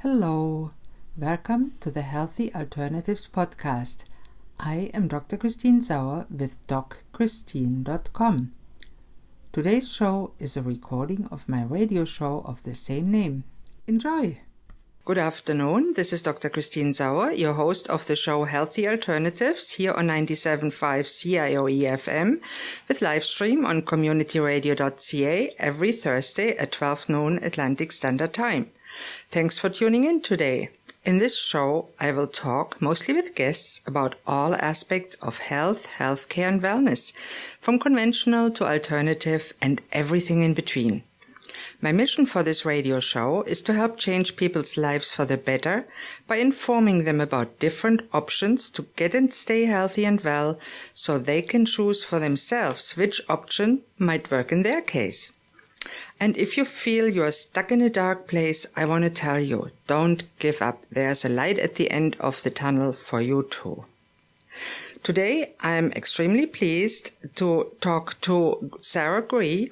Hello, welcome to the Healthy Alternatives podcast. I am Dr. Christine Sauer with DocChristine.com. Today's show is a recording of my radio show of the same name. Enjoy! Good afternoon, this is Dr. Christine Sauer, your host of the show Healthy Alternatives here on 97.5 CIOE FM with live stream on communityradio.ca every Thursday at 12 noon Atlantic Standard Time. Thanks for tuning in today. In this show, I will talk, mostly with guests, about all aspects of health, healthcare and wellness, from conventional to alternative and everything in between. My mission for this radio show is to help change people's lives for the better by informing them about different options to get and stay healthy and well so they can choose for themselves which option might work in their case. And if you feel you are stuck in a dark place, I want to tell you, don't give up. There's a light at the end of the tunnel for you too. Today, I am extremely pleased to talk to Sarah Gray.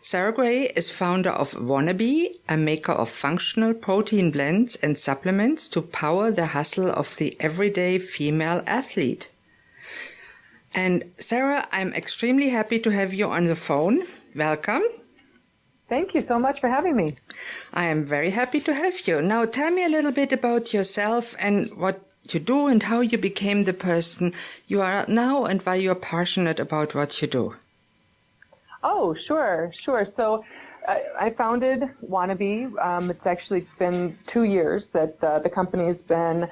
Sarah Gray is founder of Wannabe, a maker of functional protein blends and supplements to power the hustle of the everyday female athlete. And Sarah, I'm extremely happy to have you on the phone. Welcome. Thank you so much for having me. I am very happy to have you. Now tell me a little bit about yourself and what you do and how you became the person you are now and why you're passionate about what you do. Oh, sure. So I founded Wannabe. It's actually been 2 years that the company's been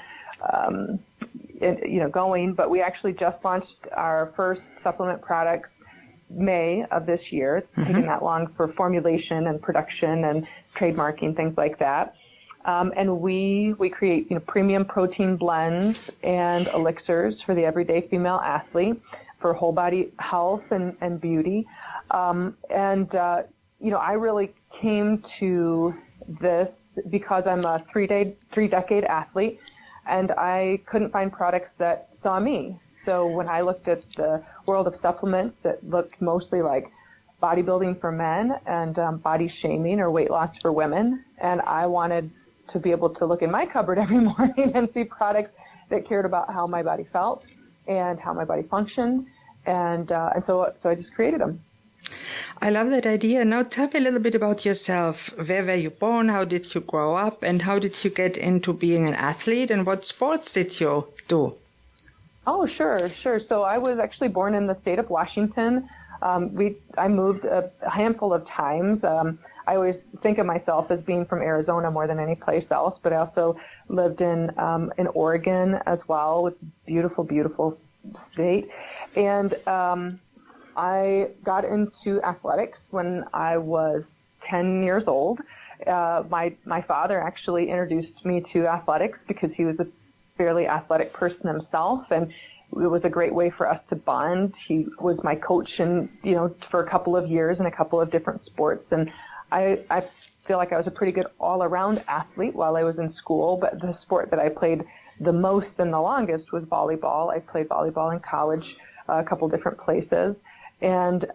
going, but we actually just launched our first supplement products May of this year. It's taken that long for formulation and production and trademarking, things like that. And we create premium protein blends and elixirs for the everyday female athlete for whole body health and beauty. I really came to this because I'm a three-decade athlete, and I couldn't find products that saw me. So when I looked at the world of supplements that looked mostly like bodybuilding for men and body shaming or weight loss for women, and I wanted to be able to look in my cupboard every morning and see products that cared about how my body felt and how my body functioned, and so I just created them. I love that idea. Now tell me a little bit about yourself. Where were you born? How did you grow up? And how did you get into being an athlete? And what sports did you do? Oh, sure. So I was actually born in the state of Washington. I moved a handful of times. I always think of myself as being from Arizona more than any place else, but I also lived in Oregon as well, with beautiful, beautiful state. And I got into athletics when I was 10 years old. My father actually introduced me to athletics because he was a fairly athletic person himself, and it was a great way for us to bond. He was my coach for a couple of years in a couple of different sports, and I feel like I was a pretty good all-around athlete while I was in school, but the sport that I played the most and the longest was volleyball. I played volleyball in college, a couple different places, and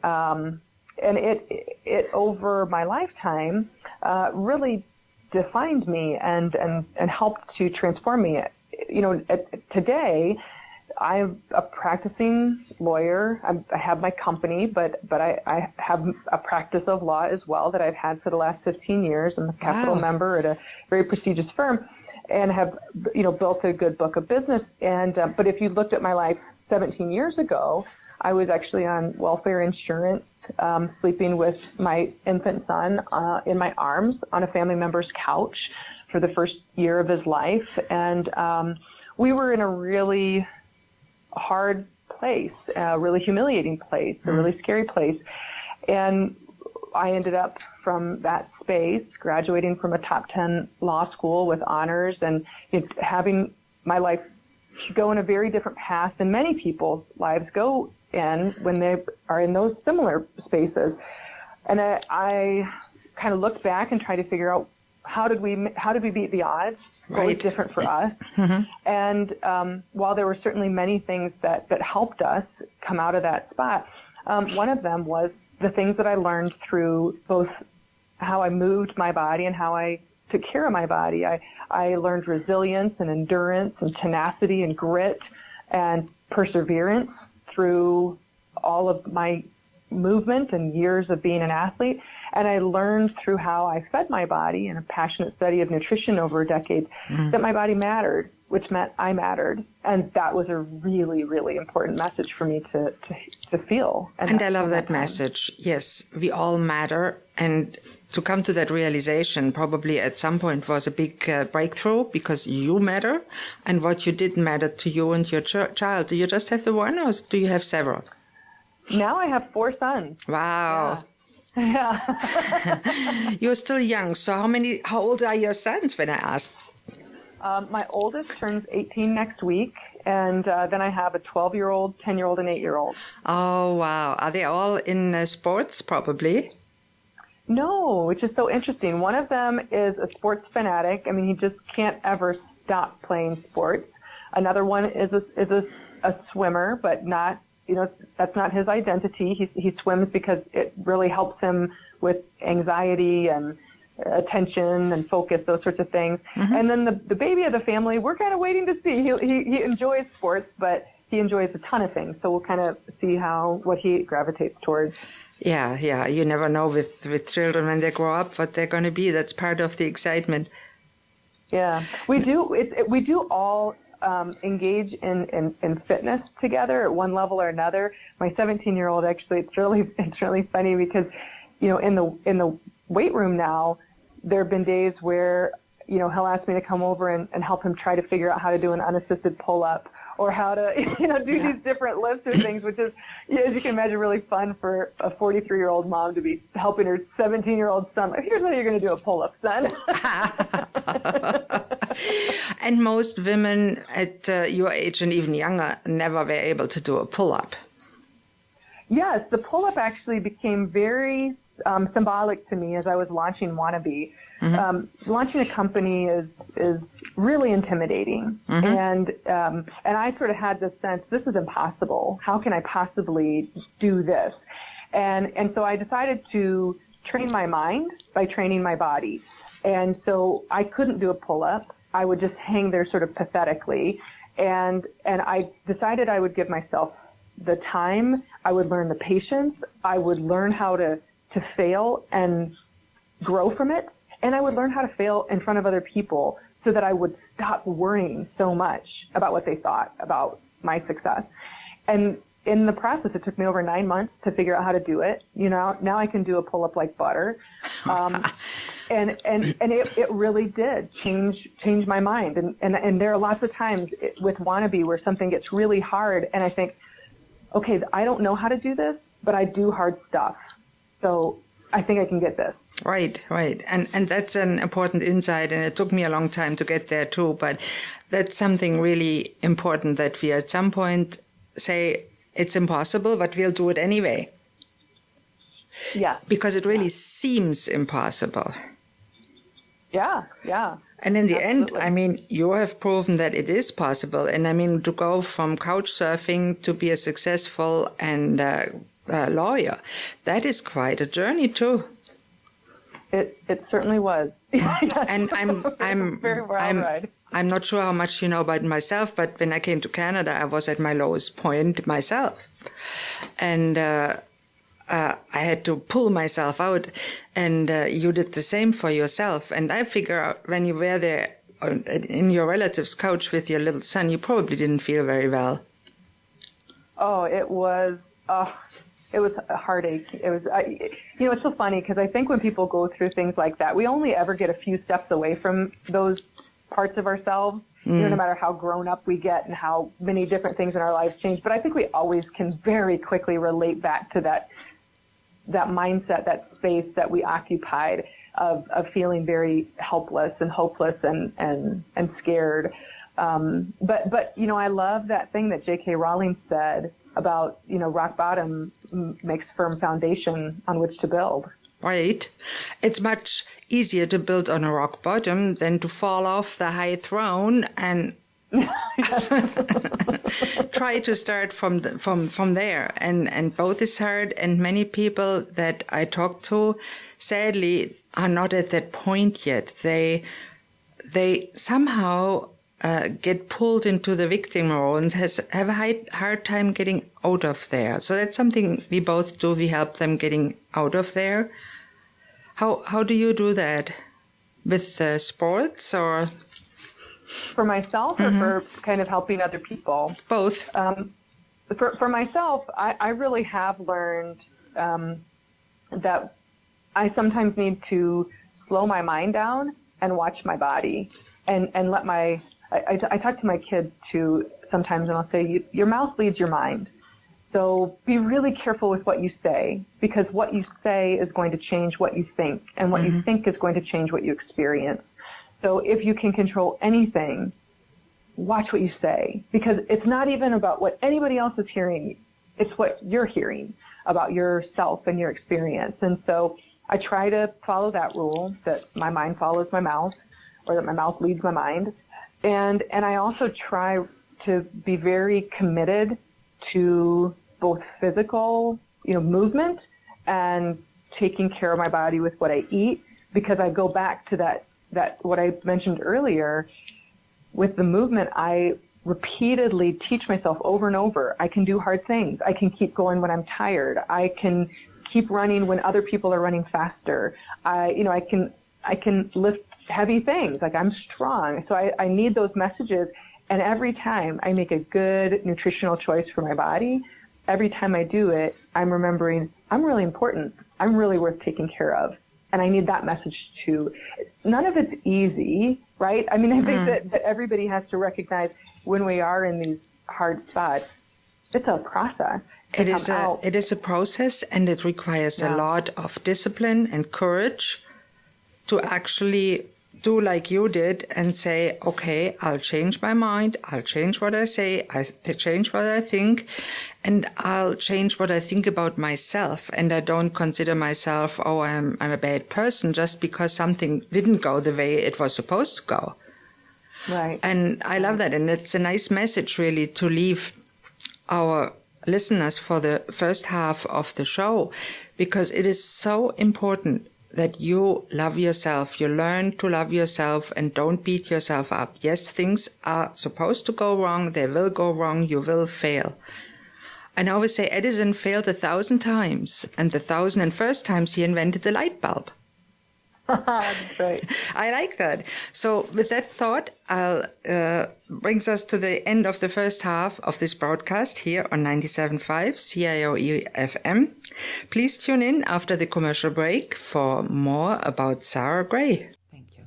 it over my lifetime really defined me and helped to transform me. Today I'm a practicing lawyer. I have my company, but I have a practice of law as well that I've had for the last 15 years. I'm a capital member at a very prestigious firm, and have built a good book of business. And but if you looked at my life 17 years ago, I was actually on welfare insurance, sleeping with my infant son in my arms on a family member's couch for the first year of his life. And we were in a really hard place, a really humiliating place, a really scary place. And I ended up from that space, graduating from a top 10 law school with honors, and having my life go in a very different path than many people's lives go in when they are in those similar spaces. And I kind of looked back and tried to figure out how did we beat the odds? What was different for us? And while there were certainly many things that helped us come out of that spot, one of them was the things that I learned through both how I moved my body and how I took care of my body. I learned resilience and endurance and tenacity and grit and perseverance through all of my movement and years of being an athlete. And I learned through how I fed my body in a passionate study of nutrition over decades that my body mattered, which meant I mattered. And that was a really, really important message for me to feel. And I love that message. Yes, we all matter. And to come to that realization probably at some point was a big breakthrough, because you matter and what you did matter to you and your child. Do you just have the one, or do you have several? Now I have 4 sons. Wow. Yeah. You're still young. So how old are your sons, when I ask? My oldest turns 18 next week, and then I have a 12-year-old, 10-year-old, and 8-year-old. Oh, wow. Are they all in sports, probably? No, which is so interesting. One of them is a sports fanatic. I mean, he just can't ever stop playing sports. Another one is a swimmer, but not, that's not his identity. He swims because it really helps him with anxiety and attention and focus, those sorts of things. Mm-hmm. And then the baby of the family, we're kind of waiting to see. He enjoys sports, but he enjoys a ton of things. So we'll kind of see what he gravitates towards. Yeah. You never know with children when they grow up what they're going to be. That's part of the excitement. Yeah, we do all engage in fitness together at one level or another. My 17-year-old, actually, it's really funny because, in the weight room now, there have been days where, he'll ask me to come over and help him try to figure out how to do an unassisted pull-up, or how to, do these different lifts or things, which is, as you can imagine, really fun for a 43-year-old mom to be helping her 17-year-old son. Here's how you're going to do a pull-up, son. And most women at your age and even younger never were able to do a pull-up. Yes, the pull-up actually became very symbolic to me as I was launching Wannabe. Mm-hmm. Launching a company is really intimidating, and I sort of had this sense, this is impossible. How can I possibly do this? And so I decided to train my mind by training my body. And so I couldn't do a pull-up. I would just hang there sort of pathetically, and I decided I would give myself the time. I would learn the patience. I would learn how to fail and grow from it. And I would learn how to fail in front of other people so that I would stop worrying so much about what they thought about my success. And in the process, it took me over 9 months to figure out how to do it. Now I can do a pull-up like butter. And it really did change my mind. And there are lots of times with Wannabe where something gets really hard and I think, okay, I don't know how to do this, but I do hard stuff. So I think I can get this. Right. And that's an important insight, and it took me a long time to get there too, but that's something really important, that we at some point say it's impossible, but we'll do it anyway. Yeah. Because it really seems impossible. Yeah. And in the end, you have proven that it is possible. And to go from couch surfing to be a successful and lawyer, that is quite a journey too. It certainly was. And I'm not sure how much you know about myself, but when I came to Canada, I was at my lowest point myself. And I had to pull myself out, and you did the same for yourself. And I figure out when you were there in your relative's couch with your little son, you probably didn't feel very well. Oh, it was a heartache. It was, it's so funny because I think when people go through things like that, we only ever get a few steps away from those parts of ourselves, no matter how grown up we get and how many different things in our lives change. But I think we always can very quickly relate back to that mindset, that space that we occupied of feeling very helpless and hopeless and scared. But I love that thing that J.K. Rowling said about, rock bottom makes firm foundation on which to build. Right. It's much easier to build on a rock bottom than to fall off the high throne and try to start from there. And both is hard. And many people that I talk to, sadly, are not at that point yet. They somehow get pulled into the victim role and have a hard time getting out of there. So that's something we both do. We help them getting out of there. How do you do that? With sports or? For myself or for kind of helping other people? Both. For myself, I really have learned that I sometimes need to slow my mind down and watch my body and let I talk to my kids too sometimes, and I'll say, your mouth leads your mind. So be really careful with what you say, because what you say is going to change what you think, and what you think is going to change what you experience. So if you can control anything, watch what you say, because it's not even about what anybody else is hearing. It's what you're hearing about yourself and your experience. And so I try to follow that rule, that my mind follows my mouth, or that my mouth leads my mind. And I also try to be very committed to both physical, movement and taking care of my body with what I eat, because I go back to that what I mentioned earlier. With the movement, I repeatedly teach myself over and over, I can do hard things. I can keep going when I'm tired. I can keep running when other people are running faster. I can lift heavy things. Like, I'm strong. So I need those messages. And every time I make a good nutritional choice for my body, every time I do it, I'm remembering I'm really important. I'm really worth taking care of. And I need that message too. None of it's easy, right? I mean, I think that everybody has to recognize when we are in these hard spots, it's a process. It is a process, and it requires a lot of discipline and courage to actually do like you did and say, okay, I'll change my mind, I'll change what I say, I'll change what I think, and I'll change what I think about myself. And I don't consider myself, I'm a bad person just because something didn't go the way it was supposed to go. Right. And I love that. And it's a nice message really to leave our listeners for the first half of the show, because it is so important that you love yourself, you learn to love yourself and don't beat yourself up. Yes, things are supposed to go wrong. They will go wrong. You will fail. And I always say Edison failed 1,000 times, and the 1,001st times he invented the light bulb. That's right. I like that. So with that thought, brings us to the end of the first half of this broadcast here on 97.5 CIOE FM. Please tune in after the commercial break for more about Sarah Gray. Thank you.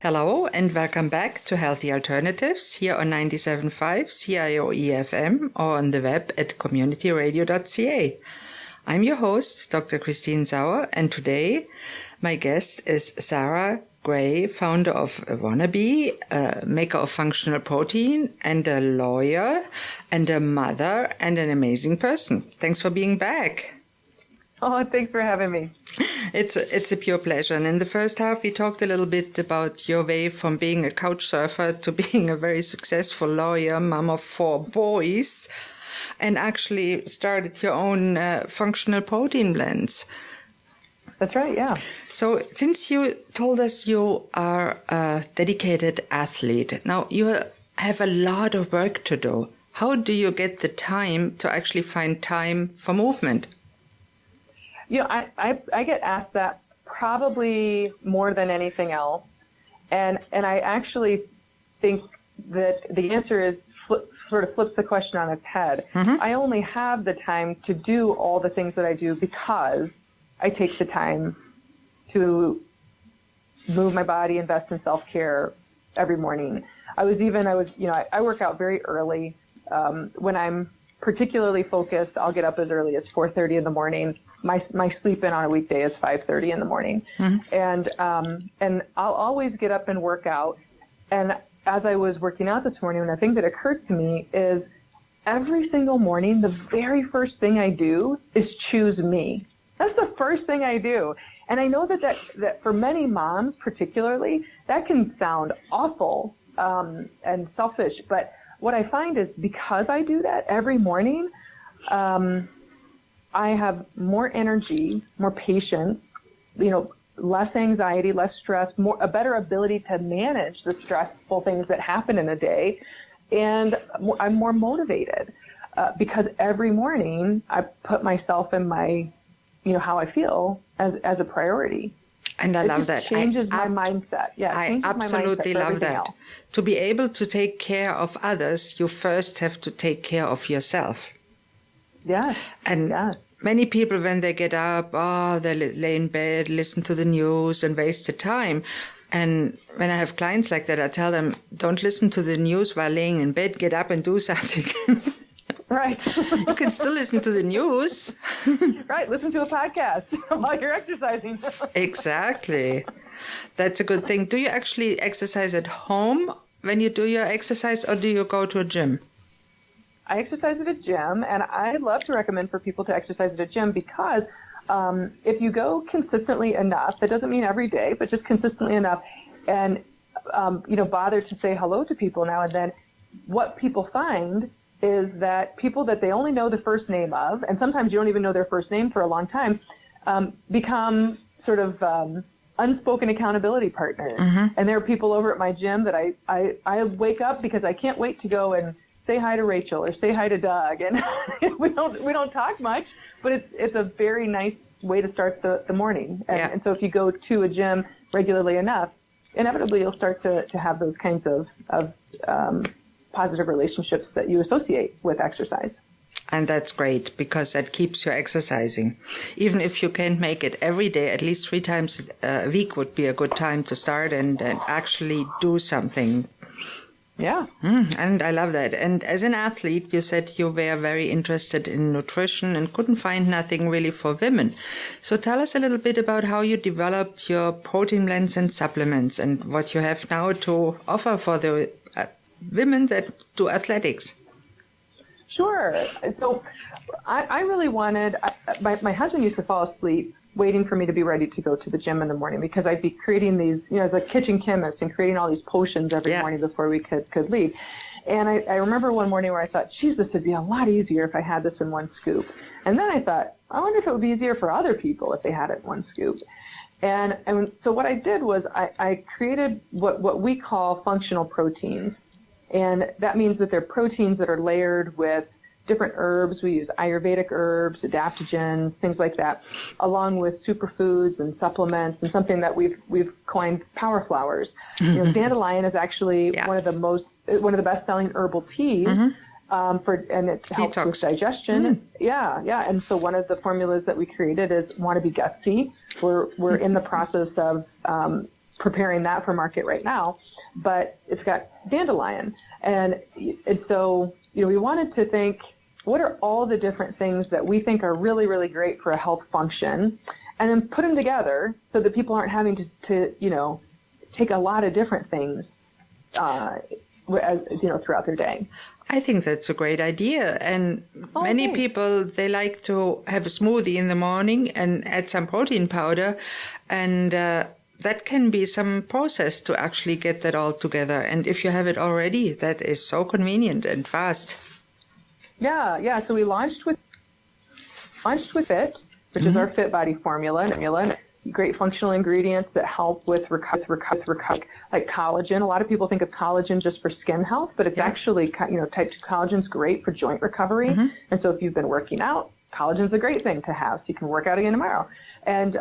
Hello and welcome back to Healthy Alternatives here on 97.5 CIOE FM or on the web at communityradio.ca. I'm your host, Dr. Christine Sauer, and today my guest is Sarah Gray, founder of Wannabe, a maker of functional protein, and a lawyer, and a mother, and an amazing person. Thanks for being back. Oh, thanks for having me. It's a pure pleasure. And in the first half, we talked a little bit about your way from being a couch surfer to being a very successful lawyer, mom of 4 boys, and actually started your own functional protein blends. That's right, yeah. So since you told us you are a dedicated athlete, now you have a lot of work to do. How do you get the time to actually find time for movement? I get asked that probably more than anything else. And I actually think that the answer is sort of flips the question on its head. Mm-hmm. I only have the time to do all the things that I do because I take the time to move my body, invest in self-care every morning. I work out very early. When I'm particularly focused, I'll get up as early as 4:30 in the morning. My sleep in on a weekday is 5:30 in the morning. And I'll always get up and work out. And as I was working out this morning, the thing that occurred to me is every single morning, the very first thing I do is choose me. That's the first thing I do. And I know that for many moms particularly, that can sound awful and selfish. But what I find is because I do that every morning, I have more energy, more patience, less anxiety, less stress, a better ability to manage the stressful things that happen in a day. And I'm more motivated because every morning I put myself and how I feel as a priority. And I love that. It changes my mindset. Yeah, I absolutely love that. Else. To be able to take care of others, you first have to take care of yourself. Yes. And many people, when they get up, they lay in bed, listen to the news and waste the time. And when I have clients like that, I tell them, don't listen to the news while laying in bed, get up and do something. Right. You can still listen to the news. Right. Listen to a podcast while you're exercising. Exactly. That's a good thing. Do you actually exercise at home when you do your exercise, or do you go to a gym? I exercise at a gym, and I love to recommend for people to exercise at a gym because if you go consistently enough, that doesn't mean every day, but just consistently enough, and bother to say hello to people now and then, what people find is that people that they only know the first name of, and sometimes you don't even know their first name for a long time, become sort of unspoken accountability partners. Mm-hmm. And there are people over at my gym that I wake up because I can't wait to go and say hi to Rachel or say hi to Doug. And we don't talk much, but it's a very nice way to start the morning. And so if you go to a gym regularly enough, inevitably you'll start to have those kinds of positive relationships that you associate with exercise. And that's great because that keeps you exercising. Even if you can't make it every day, at least 3 times a week would be a good time to start and actually do something. Yeah. And I love that. And as an athlete, you said you were very interested in nutrition and couldn't find nothing really for women. So tell us a little bit about how you developed your protein blends and supplements and what you have now to offer for the women that do athletics. Sure. So I really wanted, my husband used to fall asleep waiting for me to be ready to go to the gym in the morning because I'd be creating these, as a kitchen chemist and creating all these potions every morning before we could leave. And I remember one morning where I thought, geez, this would be a lot easier if I had this in one scoop. And then I thought, I wonder if it would be easier for other people if they had it in one scoop. And so what I did was I created what we call functional proteins. And that means that they're proteins that are layered with different herbs. We use Ayurvedic herbs, adaptogens, things like that, along with superfoods and supplements and something that we've coined power flowers. Dandelion is actually one of the best-selling herbal teas. And it helps with digestion. Yeah. And so one of the formulas that we created is Wannabe Gutsy. We're in the process of preparing that for market right now. But it's got dandelion. And so, we wanted to think, what are all the different things that we think are really, really great for a health function, and then put them together so that people aren't having to take a lot of different things, throughout their day. I think that's a great idea. And many people, they like to have a smoothie in the morning and add some protein powder. And that can be some process to actually get that all together. And if you have it already, that is so convenient and fast. Yeah. So we launched with Fit, which is our Fit Body formula. Great functional ingredients that help with recovery, like collagen. A lot of people think of collagen just for skin health, but it's actually, type 2 collagen is great for joint recovery. And so if you've been working out, collagen is a great thing to have. So you can work out again tomorrow. And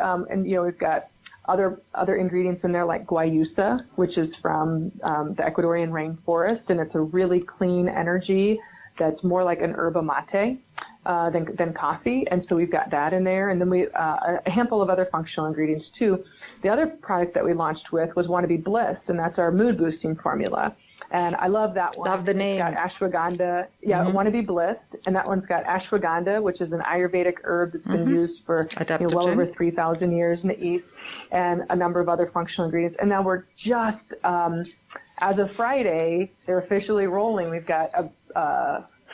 we've got other ingredients in there like guayusa, which is from the Ecuadorian rainforest, and it's a really clean energy that's more like an yerba mate than coffee. And so we've got that in there. And then we a handful of other functional ingredients too. The other product that we launched with was Wannabe Bliss, and that's our mood boosting formula. And I love that one. Love the name. It's got ashwagandha. Yeah, Wannabe Bliss. And that one's got ashwagandha, which is an Ayurvedic herb that's been used for well over 3,000 years in the East, and a number of other functional ingredients. And now we're just, as of Friday, they're officially rolling. We've got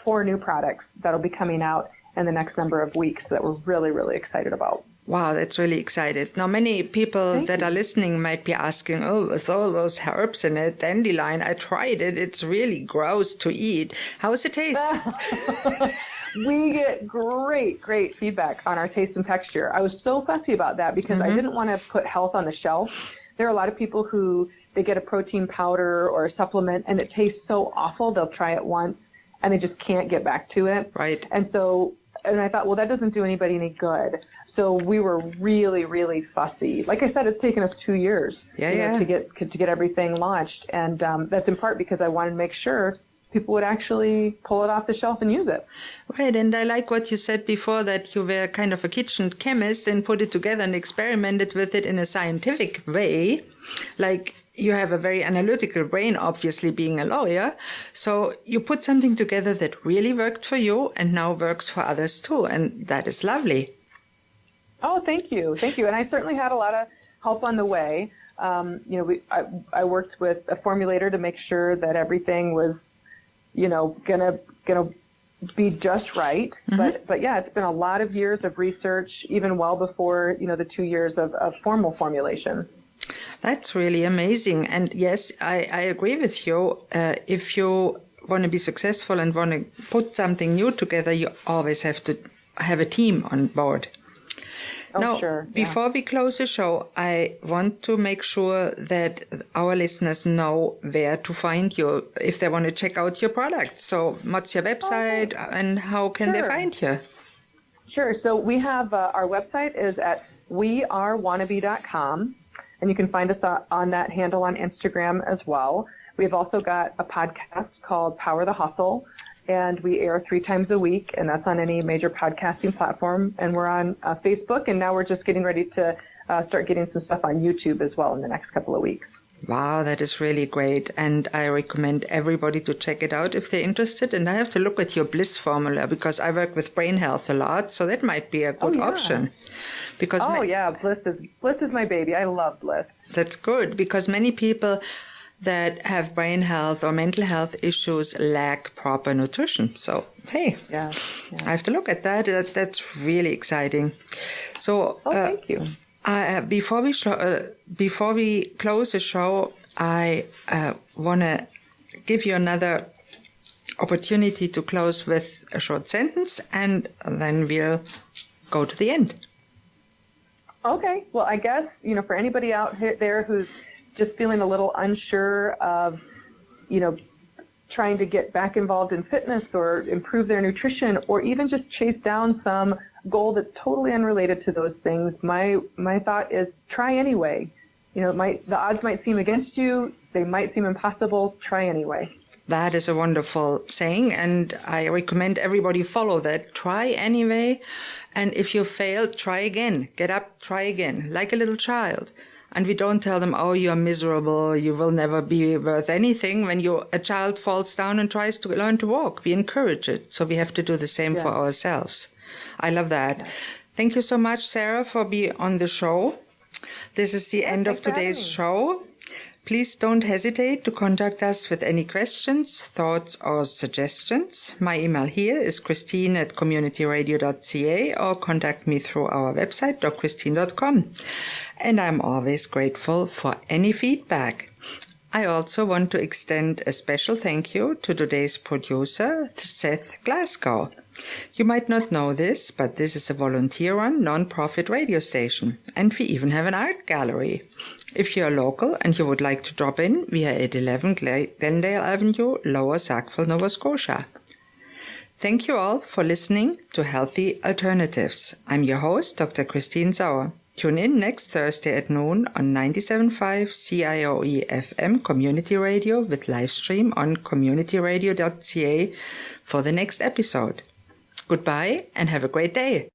4 new products that'll be coming out in the next number of weeks that we're really, really excited about. Wow, that's really excited. Now, many people that are listening might be asking, oh, with all those herbs in it, dandelion, I tried it. It's really gross to eat. How does it taste? We get great feedback on our taste and texture. I was so fussy about that because I didn't want to put health on the shelf. There are a lot of people who, they get a protein powder or a supplement and it tastes so awful, they'll try it once and they just can't get back to it. Right. And I thought, well, that doesn't do anybody any good. So we were really, really fussy. Like I said, it's taken us 2 years to get everything launched. And that's in part because I wanted to make sure people would actually pull it off the shelf and use it. Right. And I like what you said before, that you were kind of a kitchen chemist and put it together and experimented with it in a scientific way. Like, you have a very analytical brain, obviously, being a lawyer. So you put something together that really worked for you and now works for others too. And that is lovely. Oh, thank you. Thank you. And I certainly had a lot of help on the way. I worked with a formulator to make sure that everything was, gonna be just right. But yeah, it's been a lot of years of research, even well before, the 2 years of formal formulation. That's really amazing. And yes, I agree with you. If you want to be successful and want to put something new together, you always have to have a team on board. Now, sure. Before we close the show, I want to make sure that our listeners know where to find you if they want to check out your products. So what's your website and how can they find you? Sure. So we have our website is at wearewannabe.com, and you can find us on that handle on Instagram as well. We've also got a podcast called Power the Hustle, and we air 3 times a week, and that's on any major podcasting platform. And we're on Facebook, and now we're just getting ready to start getting some stuff on YouTube as well in the next couple of weeks. Wow, that is really great. And I recommend everybody to check it out if they're interested. And I have to look at your Bliss formula because I work with brain health a lot, so that might be a good option. Because Bliss is my baby. I love Bliss. That's good, because many people that have brain health or mental health issues lack proper nutrition. So, hey, I have to look at that. That's really exciting. So, thank you. Before we close the show, I want to give you another opportunity to close with a short sentence, and then we'll go to the end. Okay. Well, I guess, for anybody out there who's just feeling a little unsure of, trying to get back involved in fitness or improve their nutrition, or even just chase down some goal that's totally unrelated to those things, my thought is try anyway. The odds might seem against you. They might seem impossible. Try anyway. That is a wonderful saying, and I recommend everybody follow that. Try anyway, and if you fail, try again. Get up, try again, like a little child. And we don't tell them, oh, you're miserable, you will never be worth anything. When a child falls down and tries to learn to walk, we encourage it. So we have to do the same for ourselves. I love that. Yeah. Thank you so much, Sarah, for being on the show. This is the end of today's show. Please don't hesitate to contact us with any questions, thoughts, or suggestions. My email here is christine@communityradio.ca, or contact me through our website, drchristine.com. And I'm always grateful for any feedback. I also want to extend a special thank you to today's producer, Seth Glasgow. You might not know this, but this is a volunteer-run, non-profit radio station, and we even have an art gallery. If you are local and you would like to drop in, we are at 11 Glendale Avenue, Lower Sackville, Nova Scotia. Thank you all for listening to Healthy Alternatives. I'm your host, Dr. Christine Sauer. Tune in next Thursday at noon on 97.5 CIOE FM Community Radio with live stream on communityradio.ca for the next episode. Goodbye and have a great day.